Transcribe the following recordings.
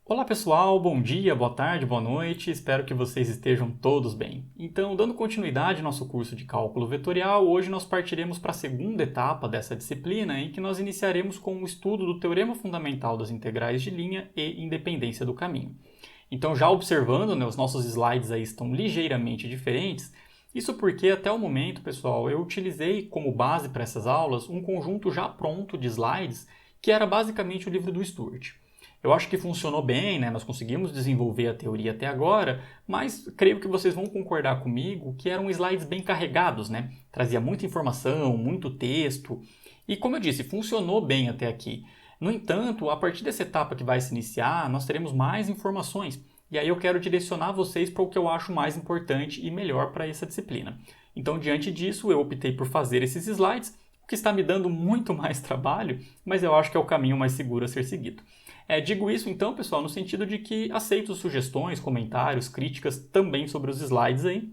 Olá pessoal, bom dia, boa tarde, boa noite, espero que vocês estejam todos bem. Então, dando continuidade ao nosso curso de cálculo vetorial, hoje nós partiremos para a segunda etapa dessa disciplina, em que nós iniciaremos com o estudo do teorema fundamental das integrais de linha e independência do caminho. Então, já observando, os nossos slides aí estão ligeiramente diferentes, isso porque até o momento, pessoal, eu utilizei como base para essas aulas um conjunto já pronto de slides, que era basicamente o livro do Stewart. Eu acho que funcionou bem, nós conseguimos desenvolver a teoria até agora, mas creio que vocês vão concordar comigo que eram slides bem carregados, Trazia muita informação, muito texto, e como eu disse, funcionou bem até aqui. No entanto, a partir dessa etapa que vai se iniciar, nós teremos mais informações, e aí eu quero direcionar vocês para o que eu acho mais importante e melhor para essa disciplina. Então, diante disso, eu optei por fazer esses slides, o que está me dando muito mais trabalho, mas eu acho que é o caminho mais seguro a ser seguido. Digo isso então, pessoal, no sentido de que aceito sugestões, comentários, críticas também sobre os slides aí.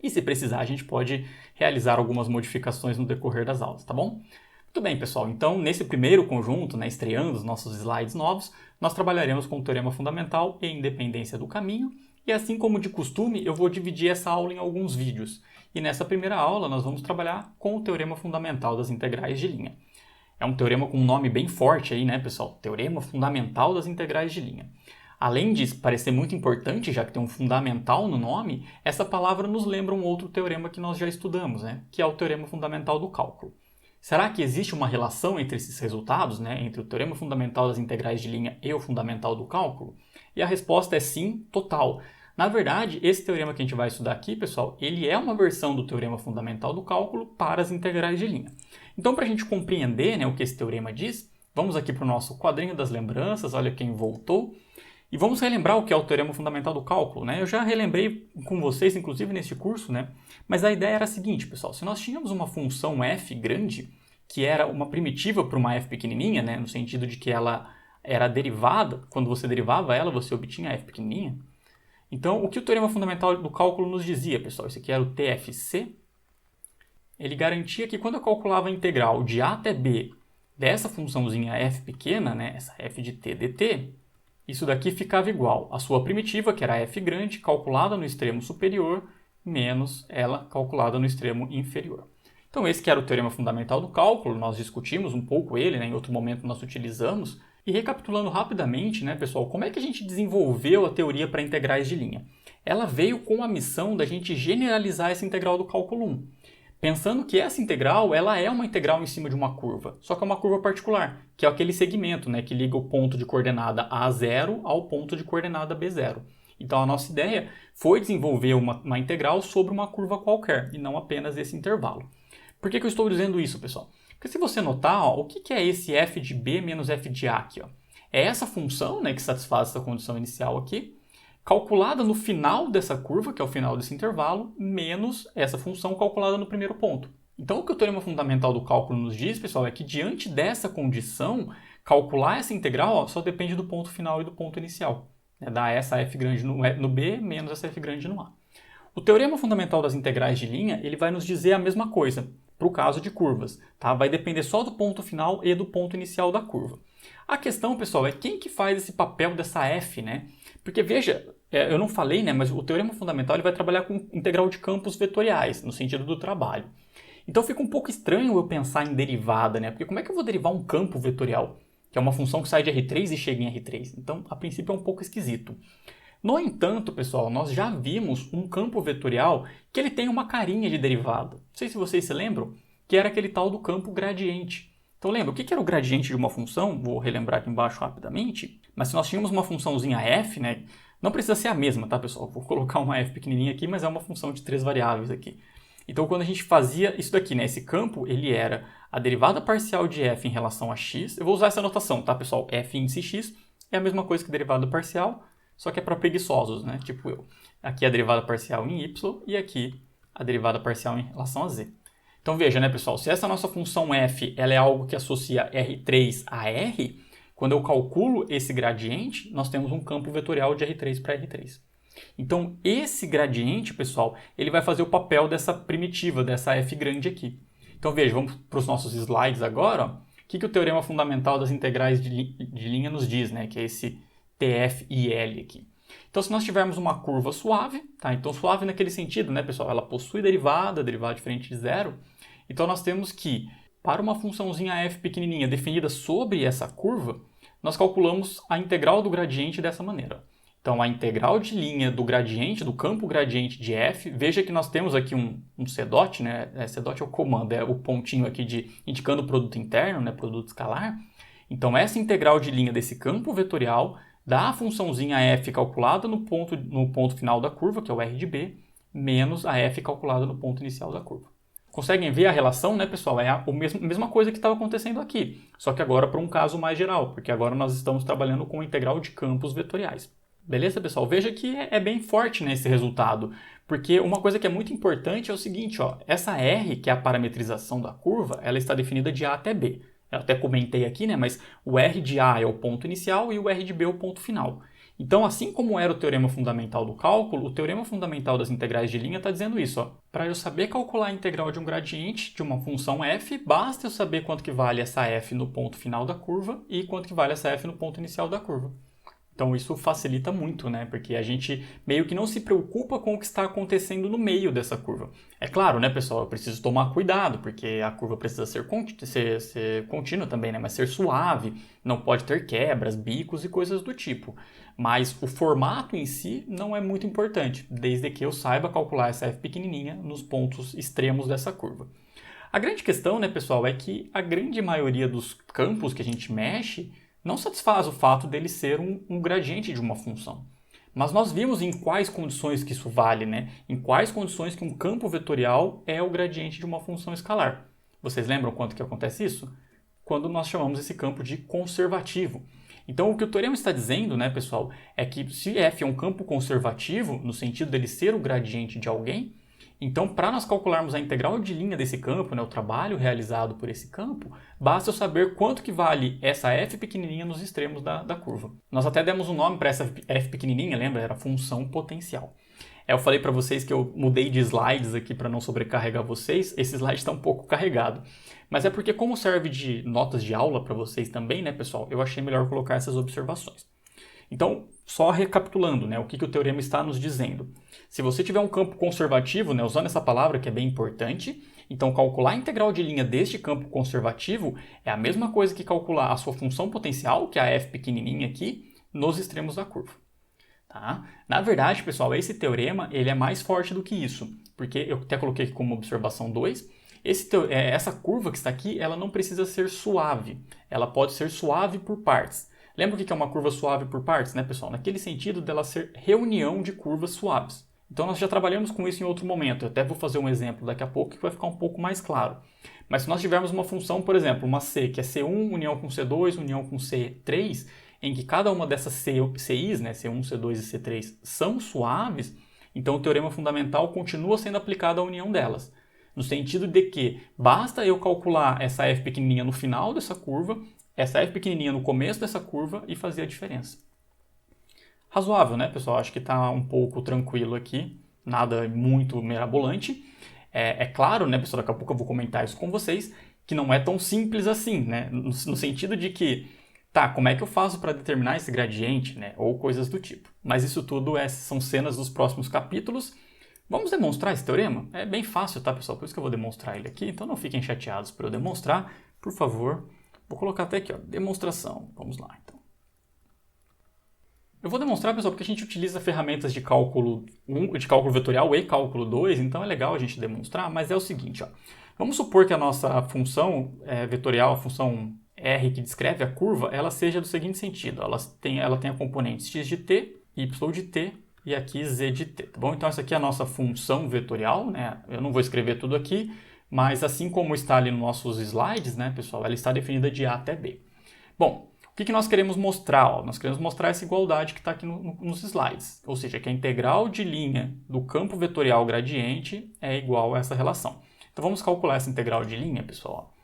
E se precisar, a gente pode realizar algumas modificações no decorrer das aulas, tá bom? Muito bem, pessoal. Então, nesse primeiro conjunto, estreando os nossos slides novos, nós trabalharemos com o teorema fundamental e independência do caminho. E assim como de costume, eu vou dividir essa aula em alguns vídeos. E nessa primeira aula, nós vamos trabalhar com o teorema fundamental das integrais de linha. É um teorema com um nome bem forte aí, pessoal? Teorema fundamental das integrais de linha. Além de parecer muito importante, já que tem um fundamental no nome, essa palavra nos lembra um outro teorema que nós já estudamos, que é o teorema fundamental do cálculo. Será que existe uma relação entre esses resultados, entre o teorema fundamental das integrais de linha e o fundamental do cálculo? E a resposta é sim, total. Na verdade, esse teorema que a gente vai estudar aqui, pessoal, ele é uma versão do teorema fundamental do cálculo para as integrais de linha. Então, para a gente compreender o que esse teorema diz, vamos aqui para o nosso quadrinho das lembranças, olha quem voltou, e vamos relembrar o que é o teorema fundamental do cálculo. Eu já relembrei com vocês, inclusive neste curso, mas a ideia era a seguinte, pessoal, se nós tínhamos uma função f grande, que era uma primitiva para uma f pequenininha, no sentido de que ela era derivada, quando você derivava ela, você obtinha a f pequenininha. Então, o que o teorema fundamental do cálculo nos dizia, pessoal? Esse aqui era o TFC. Ele garantia que quando eu calculava a integral de a até b dessa funçãozinha f pequena, essa f de t dt, isso daqui ficava igual à sua primitiva, que era a f grande, calculada no extremo superior, menos ela calculada no extremo inferior. Então, esse que era o teorema fundamental do cálculo, nós discutimos um pouco ele, em outro momento nós utilizamos. E recapitulando rapidamente, pessoal, como é que a gente desenvolveu a teoria para integrais de linha? Ela veio com a missão da gente generalizar essa integral do cálculo 1. Pensando que essa integral, ela é uma integral em cima de uma curva, só que é uma curva particular, que é aquele segmento, que liga o ponto de coordenada A0 ao ponto de coordenada B0. Então, a nossa ideia foi desenvolver uma integral sobre uma curva qualquer, e não apenas esse intervalo. Por que eu estou dizendo isso, pessoal? Porque se você notar, o que é esse f de b menos f de a aqui? É essa função que satisfaz essa condição inicial aqui, calculada no final dessa curva, que é o final desse intervalo, menos essa função calculada no primeiro ponto. Então, o que o teorema fundamental do cálculo nos diz, pessoal, é que diante dessa condição, calcular essa integral só depende do ponto final e do ponto inicial. Dá essa f grande no b menos essa f grande no a. O teorema fundamental das integrais de linha ele vai nos dizer a mesma coisa para o caso de curvas. Vai depender só do ponto final e do ponto inicial da curva. A questão, pessoal, é quem que faz esse papel dessa f, Porque, veja, eu não falei, mas o teorema fundamental ele vai trabalhar com integral de campos vetoriais, no sentido do trabalho. Então fica um pouco estranho eu pensar em derivada, Porque como é que eu vou derivar um campo vetorial? Que é uma função que sai de R3 e chega em R3. Então, a princípio, é um pouco esquisito. No entanto, pessoal, nós já vimos um campo vetorial que ele tem uma carinha de derivada. Não sei se vocês se lembram, que era aquele tal do campo gradiente. Então lembra, o que era o gradiente de uma função? Vou relembrar aqui embaixo rapidamente. Mas se nós tínhamos uma funçãozinha f, não precisa ser a mesma, tá, pessoal? Vou colocar uma f pequenininha aqui, mas é uma função de 3 variáveis aqui. Então quando a gente fazia isso daqui, esse campo, ele era a derivada parcial de f em relação a x. Eu vou usar essa notação, tá, pessoal? F índice x é a mesma coisa que derivada parcial, só que é para preguiçosos, tipo eu. Aqui é a derivada parcial em y e aqui a derivada parcial em relação a z. Então veja, pessoal, se essa nossa função f ela é algo que associa R3 a R, quando eu calculo esse gradiente, nós temos um campo vetorial de R3 para R3. Então esse gradiente, pessoal, ele vai fazer o papel dessa primitiva, dessa f grande aqui. Então veja, vamos para os nossos slides agora. O que o teorema fundamental das integrais de linha nos diz, que é esse TF e L aqui. Então, se nós tivermos uma curva suave, tá? Então, suave naquele sentido, né, pessoal? Ela possui derivada diferente de zero. Então, nós temos que, para uma funçãozinha f pequenininha definida sobre essa curva, nós calculamos a integral do gradiente dessa maneira. Então, a integral de linha do gradiente, do campo gradiente de f, veja que nós temos aqui um c dot, né? C dot é o comando, é o pontinho aqui indicando o produto interno, né? Produto escalar. Então, essa integral de linha desse campo vetorial da funçãozinha f calculada no ponto final da curva, que é o r de b, menos a f calculada no ponto inicial da curva. Conseguem ver a relação, né, pessoal? É a mesma coisa que estava acontecendo aqui, só que agora para um caso mais geral, porque agora nós estamos trabalhando com integral de campos vetoriais. Beleza, pessoal? Veja que é bem forte, né, esse resultado, porque uma coisa que é muito importante é o seguinte, ó, essa r, que é a parametrização da curva, ela está definida de a até b. Eu até comentei aqui, né, mas o r de a é o ponto inicial e o r de b é o ponto final. Então, assim como era o teorema fundamental do cálculo, o teorema fundamental das integrais de linha está dizendo isso. Para eu saber calcular a integral de um gradiente de uma função f, basta eu saber quanto que vale essa f no ponto final da curva e quanto que vale essa f no ponto inicial da curva. Então isso facilita muito, né? Porque a gente meio que não se preocupa com o que está acontecendo no meio dessa curva. É claro, né, pessoal? Eu preciso tomar cuidado, porque a curva precisa ser contínua também, né? Mas ser suave, não pode ter quebras, bicos e coisas do tipo. Mas o formato em si não é muito importante, desde que eu saiba calcular essa f pequenininha nos pontos extremos dessa curva. A grande questão, né, pessoal, é que a grande maioria dos campos que a gente mexe não satisfaz o fato dele ser um gradiente de uma função. Mas nós vimos em quais condições que isso vale, né? Em quais condições que um campo vetorial é o gradiente de uma função escalar. Vocês lembram quanto que acontece isso? Quando nós chamamos esse campo de conservativo. Então, o que o teorema está dizendo, né, pessoal, é que se f é um campo conservativo, no sentido dele ser o gradiente de alguém, então, para nós calcularmos a integral de linha desse campo, né, o trabalho realizado por esse campo, basta eu saber quanto que vale essa f pequenininha nos extremos da curva. Nós até demos um nome para essa f pequenininha, lembra? Era função potencial. Eu falei para vocês que eu mudei de slides aqui para não sobrecarregar vocês. Esse slide está um pouco carregado. Mas é porque como serve de notas de aula para vocês também, né, pessoal? Eu achei melhor colocar essas observações. Então, só recapitulando, né, o que o teorema está nos dizendo. Se você tiver um campo conservativo, né, usando essa palavra que é bem importante, então calcular a integral de linha deste campo conservativo é a mesma coisa que calcular a sua função potencial, que é a f pequenininha aqui, nos extremos da curva. Tá? Na verdade, pessoal, esse teorema ele é mais forte do que isso, porque eu até coloquei aqui como observação 2, essa curva que está aqui, ela não precisa ser suave, ela pode ser suave por partes. Lembra o que é uma curva suave por partes, né, pessoal? Naquele sentido dela ser reunião de curvas suaves. Então, nós já trabalhamos com isso em outro momento. Eu até vou fazer um exemplo daqui a pouco que vai ficar um pouco mais claro. Mas se nós tivermos uma função, por exemplo, uma C, que é C1 união com C2, união com C3, em que cada uma dessas CIs, né, C1, C2 e C3, são suaves, então o teorema fundamental continua sendo aplicado à união delas. No sentido de que basta eu calcular essa f pequenininha no final dessa curva, essa f pequenininha no começo dessa curva e fazer a diferença. Razoável, né, pessoal? Acho que está um pouco tranquilo aqui, nada muito mirabolante. É claro, né, pessoal, daqui a pouco eu vou comentar isso com vocês, que não é tão simples assim, né? No sentido de que, tá, como é que eu faço para determinar esse gradiente, né? Ou coisas do tipo. Mas isso tudo são cenas dos próximos capítulos. Vamos demonstrar esse teorema? É bem fácil, tá, pessoal? Por isso que eu vou demonstrar ele aqui, então não fiquem chateados por eu demonstrar, por favor. Vou colocar até aqui, ó, demonstração. Vamos lá, então. Eu vou demonstrar, pessoal, porque a gente utiliza ferramentas de cálculo vetorial e cálculo 2, então é legal a gente demonstrar, mas é o seguinte, ó. Vamos supor que a nossa função vetorial, a função R que descreve a curva, ela seja do seguinte sentido, ela tem a componentes x de t, y de t e aqui z de t, tá bom? Então essa aqui é a nossa função vetorial, né? Eu não vou escrever tudo aqui, mas assim como está ali nos nossos slides, né, pessoal, ela está definida de A até B. Bom, o que nós queremos mostrar? Ó, nós queremos mostrar essa igualdade que está aqui nos slides, ou seja, que a integral de linha do campo vetorial gradiente é igual a essa relação. Então vamos calcular essa integral de linha, pessoal.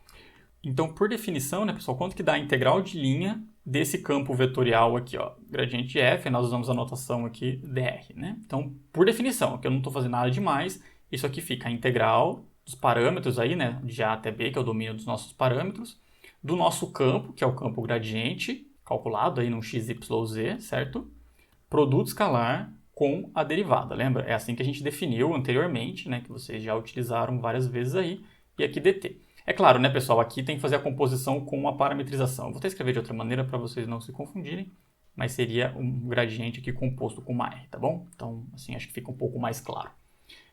Então, por definição, né, pessoal, quanto que dá a integral de linha desse campo vetorial aqui, ó, gradiente de f, nós usamos a notação aqui dr, né? Então, por definição, aqui eu não estou fazendo nada demais, isso aqui fica a integral dos parâmetros aí, né, de A até B, que é o domínio dos nossos parâmetros, do nosso campo, que é o campo gradiente, calculado aí no XYZ, certo? Produto escalar com a derivada, lembra? É assim que a gente definiu anteriormente, né, que vocês já utilizaram várias vezes aí, e aqui dt. É claro, né, pessoal, aqui tem que fazer a composição com a parametrização. Eu vou até escrever de outra maneira para vocês não se confundirem, mas seria um gradiente aqui composto com uma R, tá bom? Então, assim, acho que fica um pouco mais claro.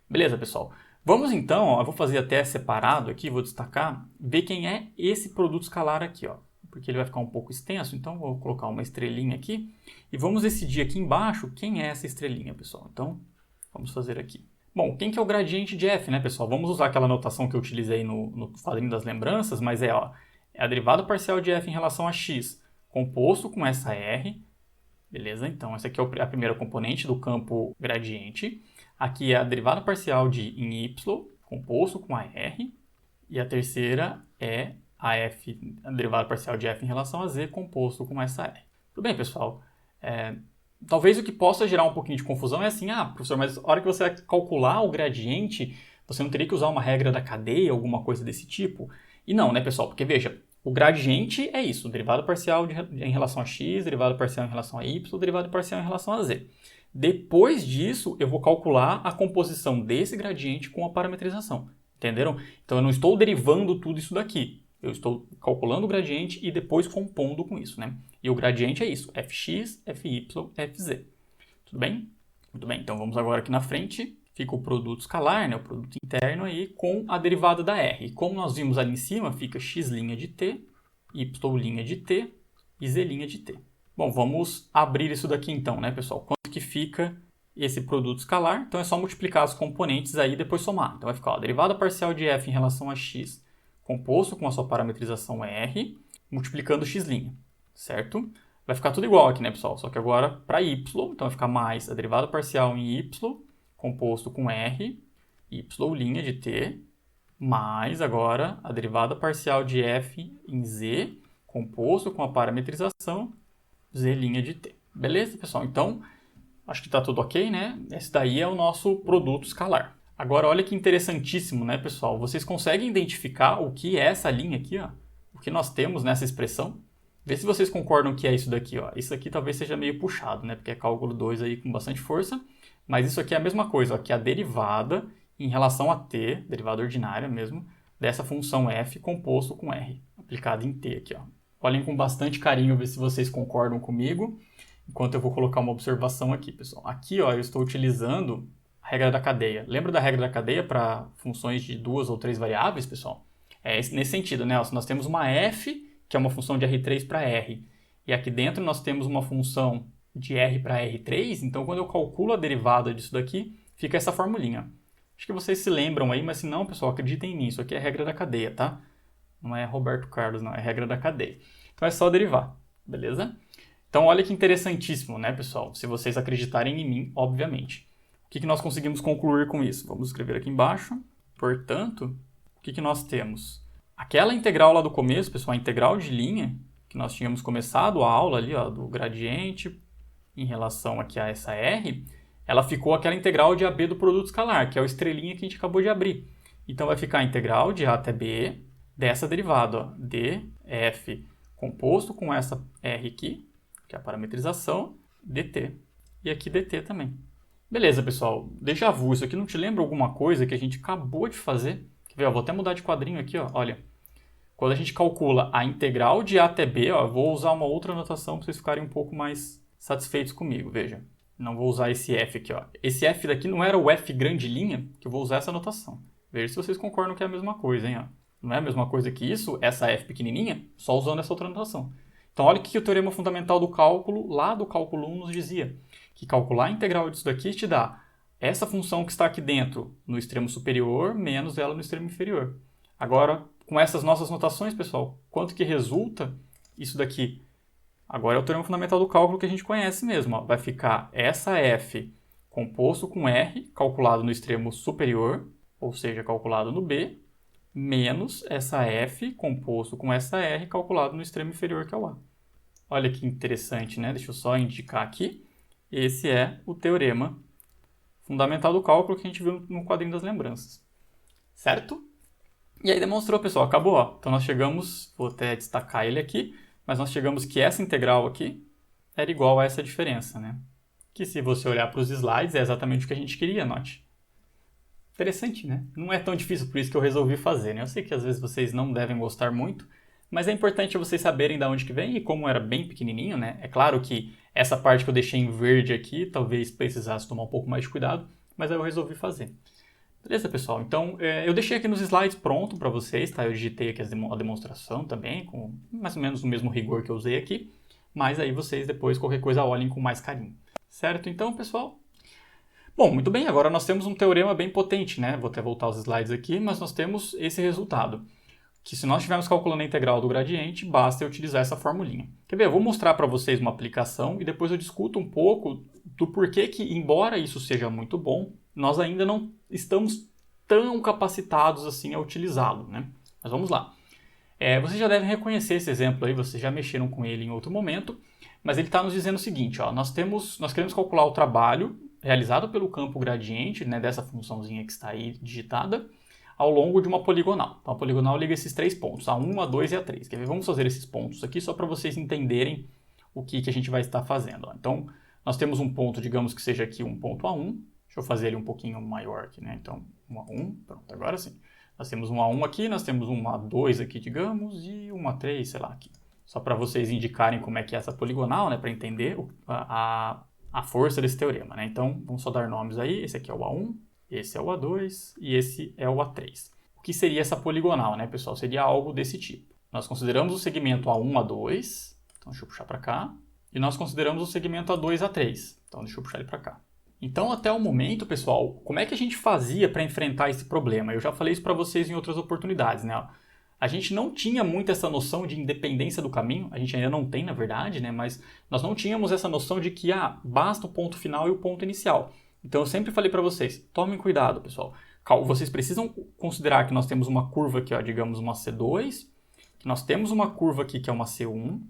Beleza, pessoal? Vamos então, ó, eu vou fazer até separado aqui, vou destacar, ver quem é esse produto escalar aqui, ó. Porque ele vai ficar um pouco extenso, então vou colocar uma estrelinha aqui. E vamos decidir aqui embaixo quem é essa estrelinha, pessoal. Então, vamos fazer aqui. Bom, quem que é o gradiente de f, né, pessoal? Vamos usar aquela notação que eu utilizei no quadrinho das lembranças, mas é a derivada parcial de f em relação a x, composto com essa r. Beleza? Então, essa aqui é a primeira componente do campo gradiente. Aqui é a derivada parcial em y, composto com a r. E a terceira é a derivada parcial de f em relação a z, composto com essa r. Tudo bem, pessoal? Talvez o que possa gerar um pouquinho de confusão é assim, professor, mas a hora que você vai calcular o gradiente, você não teria que usar uma regra da cadeia, alguma coisa desse tipo? E não, né, pessoal? Porque, veja, o gradiente é isso, derivada parcial em relação a x, derivada parcial em relação a y, derivada parcial em relação a z. Depois disso, eu vou calcular a composição desse gradiente com a parametrização. Entenderam? Então, eu não estou derivando tudo isso daqui. Eu estou calculando o gradiente e depois compondo com isso, né? E o gradiente é isso, fx, fy, fz. Tudo bem? Muito bem, então vamos agora aqui na frente. Fica o produto escalar, né? O produto interno aí, com a derivada da r. E como nós vimos ali em cima, fica x' de t, y' de t e z' de t. Bom, vamos abrir isso daqui então, né, pessoal? Quanto que fica esse produto escalar? Então é só multiplicar os componentes aí e depois somar. Então vai ficar a derivada parcial de f em relação a x, composto com a sua parametrização r, multiplicando x', certo? Vai ficar tudo igual aqui, né, pessoal? Só que agora para y, então vai ficar mais a derivada parcial em y, composto com r, y' de t, mais agora a derivada parcial de f em z, composto com a parametrização z' de t. Beleza, pessoal? Então, acho que está tudo ok, né? Esse daí é o nosso produto escalar. Agora, olha que interessantíssimo, né, pessoal? Vocês conseguem identificar o que é essa linha aqui, ó? O que nós temos nessa expressão? Vê se vocês concordam que é isso daqui, ó. Isso aqui talvez seja meio puxado, né? Porque é cálculo 2 aí com bastante força. Mas isso aqui é a mesma coisa, ó, que é a derivada em relação a t, derivada ordinária mesmo, dessa função f composto com r, aplicada em t aqui, ó. Olhem com bastante carinho, ver se vocês concordam comigo, enquanto eu vou colocar uma observação aqui, pessoal. Aqui, ó, eu estou utilizando a regra da cadeia. Lembra da regra da cadeia para funções de 2 ou 3 variáveis, pessoal? É nesse sentido, né? Nós temos uma f, que é uma função de R3 para R, e aqui dentro nós temos uma função de R para R3, então quando eu calculo a derivada disso daqui, fica essa formulinha. Acho que vocês se lembram aí, mas se não, pessoal, acreditem nisso. Aqui é a regra da cadeia, tá? Não é Roberto Carlos, não. É a regra da cadeia. Então é só derivar, beleza? Então olha que interessantíssimo, né, pessoal? Se vocês acreditarem em mim, obviamente. O que nós conseguimos concluir com isso? Vamos escrever aqui embaixo. Portanto, o que nós temos? Aquela integral lá do começo, pessoal, a integral de linha, que nós tínhamos começado a aula ali, ó, do gradiente em relação aqui a essa R, ela ficou aquela integral de AB do produto escalar, que é o estrelinha que a gente acabou de abrir. Então vai ficar a integral de A até B dessa derivada, ó, df composto com essa R aqui, que é a parametrização, dt. E aqui dt também. Beleza, pessoal. Déjà vu, isso aqui não te lembra alguma coisa que a gente acabou de fazer? Quer ver? Ó, vou até mudar de quadrinho aqui, ó. Olha. Quando a gente calcula a integral de A até B, ó, vou usar uma outra notação para vocês ficarem um pouco mais satisfeitos comigo, veja. Não vou usar esse f aqui, ó. Esse f daqui não era o f grande linha, que eu vou usar essa notação. Veja se vocês concordam que é a mesma coisa, hein, ó. Não é a mesma coisa que isso, essa f pequenininha, só usando essa outra notação. Então, olha o que o teorema fundamental do cálculo, lá do cálculo 1, nos dizia. Que calcular a integral disso daqui te dá essa função que está aqui dentro no extremo superior menos ela no extremo inferior. Agora, com essas nossas notações, pessoal, quanto que resulta isso daqui? Agora é o teorema fundamental do cálculo que a gente conhece mesmo. Ó. Vai ficar essa f composto com r, calculado no extremo superior, ou seja, calculado no b, menos essa f composto com essa r, calculado no extremo inferior, que é o a. Olha que interessante, né? Deixa eu só indicar aqui. Esse é o teorema fundamental do cálculo que a gente viu no quadrinho das lembranças. Certo? E aí demonstrou, pessoal. Acabou, ó. Então nós chegamos, vou até destacar ele aqui, mas nós chegamos que essa integral aqui era igual a essa diferença, né? Que se você olhar para os slides, é exatamente o que a gente queria, note. Interessante, né? Não é tão difícil, por isso que eu resolvi fazer, né? Eu sei que às vezes vocês não devem gostar muito, mas é importante vocês saberem de onde que vem, e como era bem pequenininho, né? É claro que essa parte que eu deixei em verde aqui, talvez precisasse tomar um pouco mais de cuidado, mas aí eu resolvi fazer. Beleza, pessoal? Então, eu deixei aqui nos slides pronto para vocês, tá? Eu digitei aqui a demonstração também, com mais ou menos o mesmo rigor que eu usei aqui, mas aí vocês depois, qualquer coisa, olhem com mais carinho. Certo? Então, pessoal? Bom, muito bem, agora nós temos um teorema bem potente, né? Vou até voltar os slides aqui, mas nós temos esse resultado, que se nós estivermos calculando a integral do gradiente, basta eu utilizar essa formulinha. Quer ver? Eu vou mostrar para vocês uma aplicação e depois eu discuto um pouco do porquê que, embora isso seja muito bom, nós ainda não estamos tão capacitados assim a utilizá-lo, né? Mas vamos lá. Vocês já devem reconhecer esse exemplo aí, vocês já mexeram com ele em outro momento, mas ele está nos dizendo o seguinte, ó, nós queremos calcular o trabalho realizado pelo campo gradiente, né, dessa funçãozinha que está aí digitada, ao longo de uma poligonal. Então, a poligonal liga esses três pontos, a 1, a 2 e a 3. Quer ver? Vamos fazer esses pontos aqui só para vocês entenderem o que a gente vai estar fazendo. Ó. Então, nós temos um ponto, digamos que seja aqui um ponto A1. Deixa eu fazer ele um pouquinho maior aqui, né? Então, 1 A1, pronto, agora sim. Nós temos um A1 aqui, nós temos um A2 aqui, digamos, e um A3, sei lá, aqui. Só para vocês indicarem como é que é essa poligonal, né? Para entender a força desse teorema, né? Então, vamos só dar nomes aí. Esse aqui é o A1, esse é o A2 e esse é o A3. O que seria essa poligonal, né, pessoal? Seria algo desse tipo. Nós consideramos o segmento A1, A2. Então, deixa eu puxar para cá. E nós consideramos o segmento A2, A3. Então, deixa eu puxar ele para cá. Então, até o momento, pessoal, como é que a gente fazia para enfrentar esse problema? Eu já falei isso para vocês em outras oportunidades, né? A gente não tinha muito essa noção de independência do caminho, a gente ainda não tem, na verdade, né? Mas nós não tínhamos essa noção de que basta o ponto final e o ponto inicial. Então eu sempre falei para vocês, tomem cuidado, pessoal. Vocês precisam considerar que nós temos uma curva aqui, ó, digamos uma C2, que nós temos uma curva aqui que é uma C1,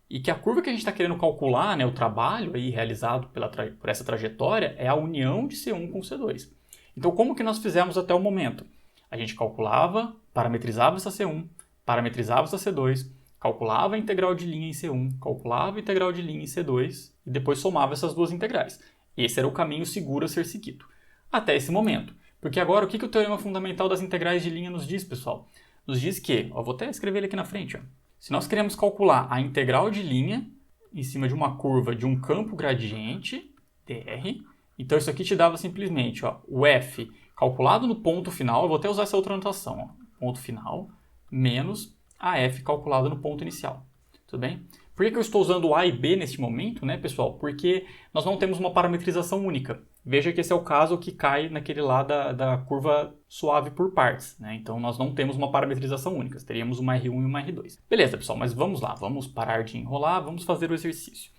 e que a curva que a gente está querendo calcular, né, o trabalho aí realizado por essa trajetória, é a união de C1 com C2. Então como que nós fizemos até o momento? A gente calculava, parametrizava essa C1, parametrizava essa C2, calculava a integral de linha em C1, calculava a integral de linha em C2 e depois somava essas duas integrais. Esse era o caminho seguro a ser seguido. Até esse momento. Porque agora o que o teorema fundamental das integrais de linha nos diz, pessoal? Nos diz que, vou até escrever ele aqui na frente, ó. Se nós queremos calcular a integral de linha em cima de uma curva de um campo gradiente, dr, então isso aqui te dava simplesmente o f calculado no ponto final, eu vou até usar essa outra notação, ó, ponto final, menos a f calculada no ponto inicial. Tudo bem? Por que eu estou usando A e B neste momento, né, pessoal? Porque nós não temos uma parametrização única. Veja que esse é o caso que cai naquele lá da curva suave por partes, né? Então, nós não temos uma parametrização única. Teríamos uma R1 e uma R2. Beleza, pessoal, mas vamos lá. Vamos parar de enrolar, vamos fazer o exercício.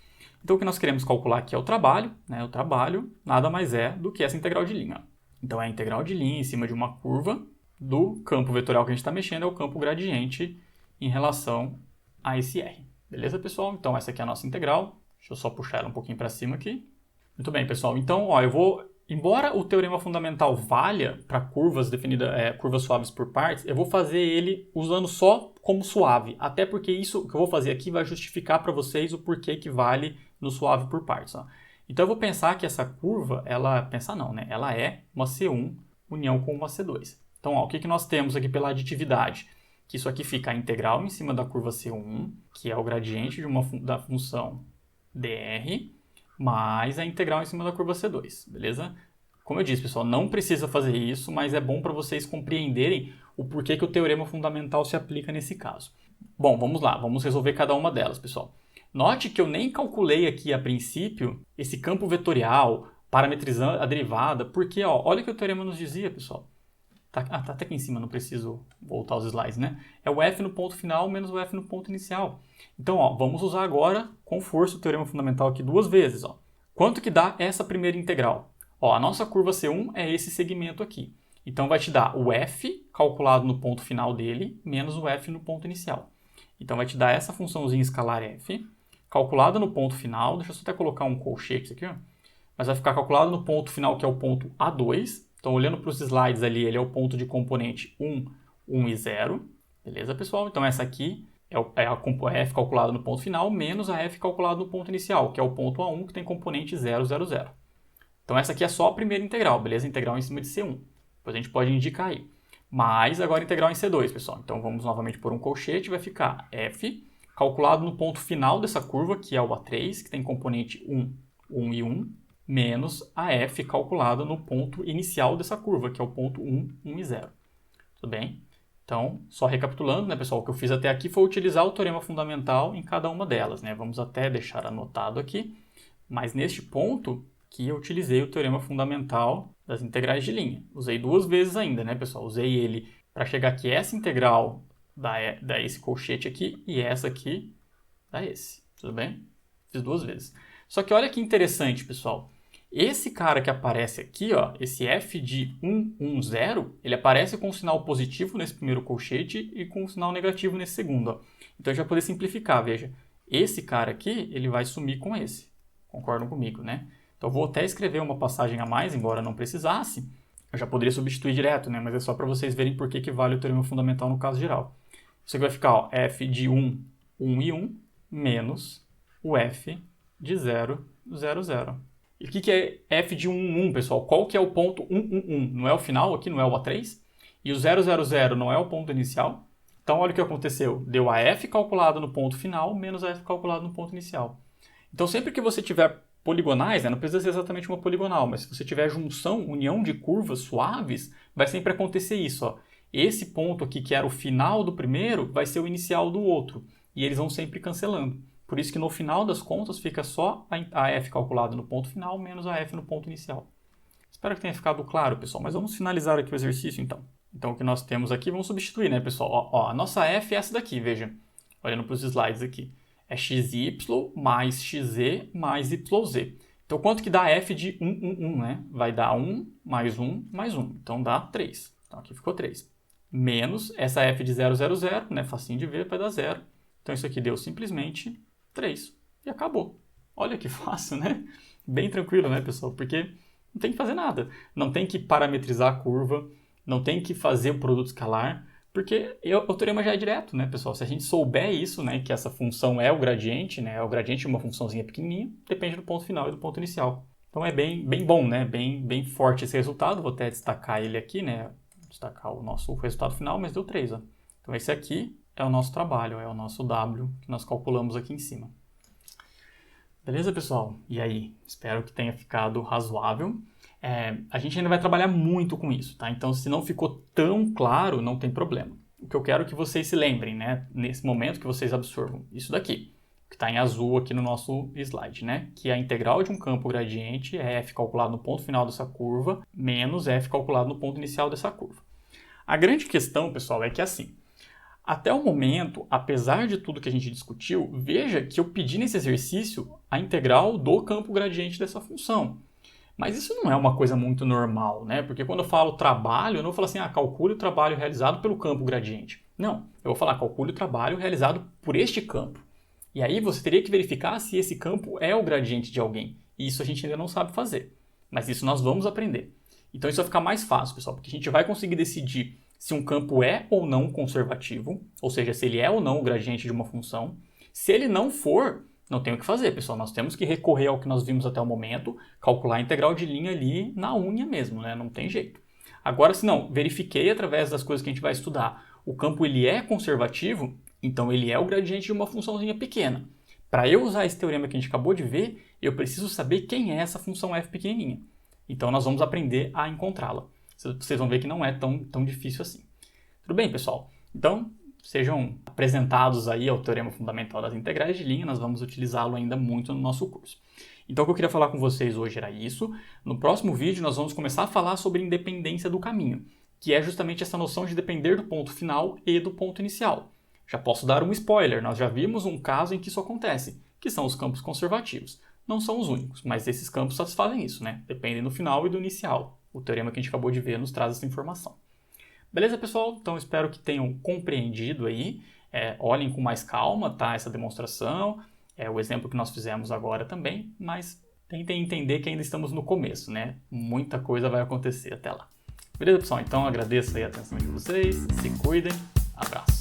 Então, o que nós queremos calcular aqui é o trabalho, né? O trabalho nada mais é do que essa integral de linha. Então, é a integral de linha em cima de uma curva do campo vetorial que a gente está mexendo, é o campo gradiente em relação a esse R. Beleza, pessoal? Então, essa aqui é a nossa integral. Deixa eu só puxar ela um pouquinho para cima aqui. Muito bem, pessoal. Então, embora o teorema fundamental valha para curvas curvas suaves por partes, eu vou fazer ele usando só como suave. Até porque isso que eu vou fazer aqui vai justificar para vocês o porquê que vale no suave por partes. Ó. Então, eu vou pensar que essa curva, ela é uma C1 união com uma C2. Então, o que nós temos aqui pela aditividade? Que isso aqui fica a integral em cima da curva C1, que é o gradiente da função dr, mais a integral em cima da curva C2, beleza? Como eu disse, pessoal, não precisa fazer isso, mas é bom para vocês compreenderem o porquê que o teorema fundamental se aplica nesse caso. Bom, vamos lá, vamos resolver cada uma delas, pessoal. Note que eu nem calculei aqui a princípio esse campo vetorial, parametrizando a derivada, porque olha o que o teorema nos dizia, pessoal. Tá até aqui em cima, não preciso voltar aos slides, né? É o f no ponto final menos o f no ponto inicial. Então, vamos usar agora com força o teorema fundamental aqui duas vezes. Quanto que dá essa primeira integral? A nossa curva C1 é esse segmento aqui. Então, vai te dar o f calculado no ponto final dele menos o f no ponto inicial. Então, vai te dar essa funçãozinha escalar f calculada no ponto final. Deixa eu só até colocar um colchete aqui, ó. Mas vai ficar calculado no ponto final, que é o ponto A2. Então, olhando para os slides ali, ele é o ponto de componente 1, 1 e 0. Beleza, pessoal? Então, essa aqui é a f calculada no ponto final menos a f calculada no ponto inicial, que é o ponto A1 que tem componente 0, 0, 0. Então essa aqui é só a primeira integral, beleza? Integral em cima de C1. Depois a gente pode indicar aí. Mas agora integral em C2, pessoal. Então vamos novamente por um colchete, vai ficar f calculado no ponto final dessa curva, que é o A3, que tem componente 1, 1 e 1, menos a f calculada no ponto inicial dessa curva, que é o ponto 1, 1 e 0. Tudo bem? Então, só recapitulando, né, pessoal, o que eu fiz até aqui foi utilizar o teorema fundamental em cada uma delas, né? Vamos até deixar anotado aqui, mas neste ponto que eu utilizei o teorema fundamental das integrais de linha. Usei 2 vezes ainda, né, pessoal? Usei ele para chegar aqui essa integral dá esse colchete aqui e essa aqui dá esse. Tudo bem? Fiz 2 vezes. Só que olha que interessante, pessoal. Esse cara que aparece aqui, ó, esse f de 1, 1, 0, ele aparece com um sinal positivo nesse primeiro colchete e com um sinal negativo nesse segundo. Ó. Então, a gente vai poder simplificar, veja. Esse cara aqui, ele vai sumir com esse. Concordam comigo, né? Então, eu vou até escrever uma passagem a mais, embora não precisasse. Eu já poderia substituir direto, né? Mas é só para vocês verem por que vale o teorema fundamental no caso geral. Isso aqui vai ficar, ó, f de 1, 1 e 1, menos o f de 0, 0, 0. E o que é f de 1, 1, pessoal? Qual que é o ponto 1, 1, 1? Não é o final aqui, não é o A3? E o 0, 0, 0 não é o ponto inicial? Então, olha o que aconteceu. Deu a f calculada no ponto final menos a f calculada no ponto inicial. Então, sempre que você tiver poligonais, né, não precisa ser exatamente uma poligonal, mas se você tiver junção, união de curvas suaves, vai sempre acontecer isso. Ó. Esse ponto aqui, que era o final do primeiro, vai ser o inicial do outro. E eles vão sempre cancelando. Por isso que no final das contas fica só a f calculada no ponto final menos a f no ponto inicial. Espero que tenha ficado claro, pessoal. Mas vamos finalizar aqui o exercício, então. Então, o que nós temos aqui, vamos substituir, né, pessoal? Ó, a nossa f é essa daqui, veja. Olhando para os slides aqui. É xy mais xz mais yz. Então, quanto que dá f de 1, 1, 1, né? Vai dar 1 mais 1 mais 1. Então, dá 3. Então, aqui ficou 3. Menos essa f de 0, 0, 0, né? Facinho de ver, vai dar 0. Então, isso aqui deu simplesmente 3. E acabou. Olha que fácil, né? Bem tranquilo, né, pessoal? Porque não tem que fazer nada. Não tem que parametrizar a curva, não tem que fazer o produto escalar, porque o teorema já é direto, né, pessoal? Se a gente souber isso, né, que essa função é o gradiente, né, é o gradiente de uma funçãozinha pequenininha, depende do ponto final e do ponto inicial. Então é bem bom, né? Bem forte esse resultado. Vou até destacar ele aqui, né? Destacar o nosso resultado final, mas deu 3, ó. Então esse aqui é o nosso trabalho, é o nosso W que nós calculamos aqui em cima. Beleza, pessoal? E aí? Espero que tenha ficado razoável. A gente ainda vai trabalhar muito com isso, tá? Então, se não ficou tão claro, não tem problema. O que eu quero é que vocês se lembrem, né? Nesse momento que vocês absorvam isso daqui, que está em azul aqui no nosso slide, né? Que a integral de um campo gradiente é f calculado no ponto final dessa curva menos f calculado no ponto inicial dessa curva. A grande questão, pessoal, é que assim, até o momento, apesar de tudo que a gente discutiu, veja que eu pedi nesse exercício a integral do campo gradiente dessa função. Mas isso não é uma coisa muito normal, né? Porque quando eu falo trabalho, eu não vou falar assim, calcule o trabalho realizado pelo campo gradiente. Não, eu vou falar calcule o trabalho realizado por este campo. E aí você teria que verificar se esse campo é o gradiente de alguém. E isso a gente ainda não sabe fazer. Mas isso nós vamos aprender. Então isso vai ficar mais fácil, pessoal, porque a gente vai conseguir decidir se um campo é ou não conservativo, ou seja, se ele é ou não o gradiente de uma função. Se ele não for, não tem o que fazer, pessoal. Nós temos que recorrer ao que nós vimos até o momento, calcular a integral de linha ali na unha mesmo, né? Não tem jeito. Agora, se não, verifiquei através das coisas que a gente vai estudar, o campo ele é conservativo, então ele é o gradiente de uma funçãozinha pequena. Para eu usar esse teorema que a gente acabou de ver, eu preciso saber quem é essa função f pequenininha. Então nós vamos aprender a encontrá-la. Vocês vão ver que não é tão difícil assim. Tudo bem, pessoal? Então, sejam apresentados aí ao teorema fundamental das integrais de linha, nós vamos utilizá-lo ainda muito no nosso curso. Então, o que eu queria falar com vocês hoje era isso. No próximo vídeo, nós vamos começar a falar sobre independência do caminho, que é justamente essa noção de depender do ponto final e do ponto inicial. Já posso dar um spoiler, nós já vimos um caso em que isso acontece, que são os campos conservativos. Não são os únicos, mas esses campos satisfazem isso, né? Dependem do final e do inicial. O teorema que a gente acabou de ver nos traz essa informação. Beleza, pessoal? Então, espero que tenham compreendido aí. Olhem com mais calma, tá? Essa demonstração, o exemplo que nós fizemos agora também, mas tentem entender que ainda estamos no começo, né? Muita coisa vai acontecer até lá. Beleza, pessoal? Então, agradeço aí a atenção de vocês, se cuidem, abraço!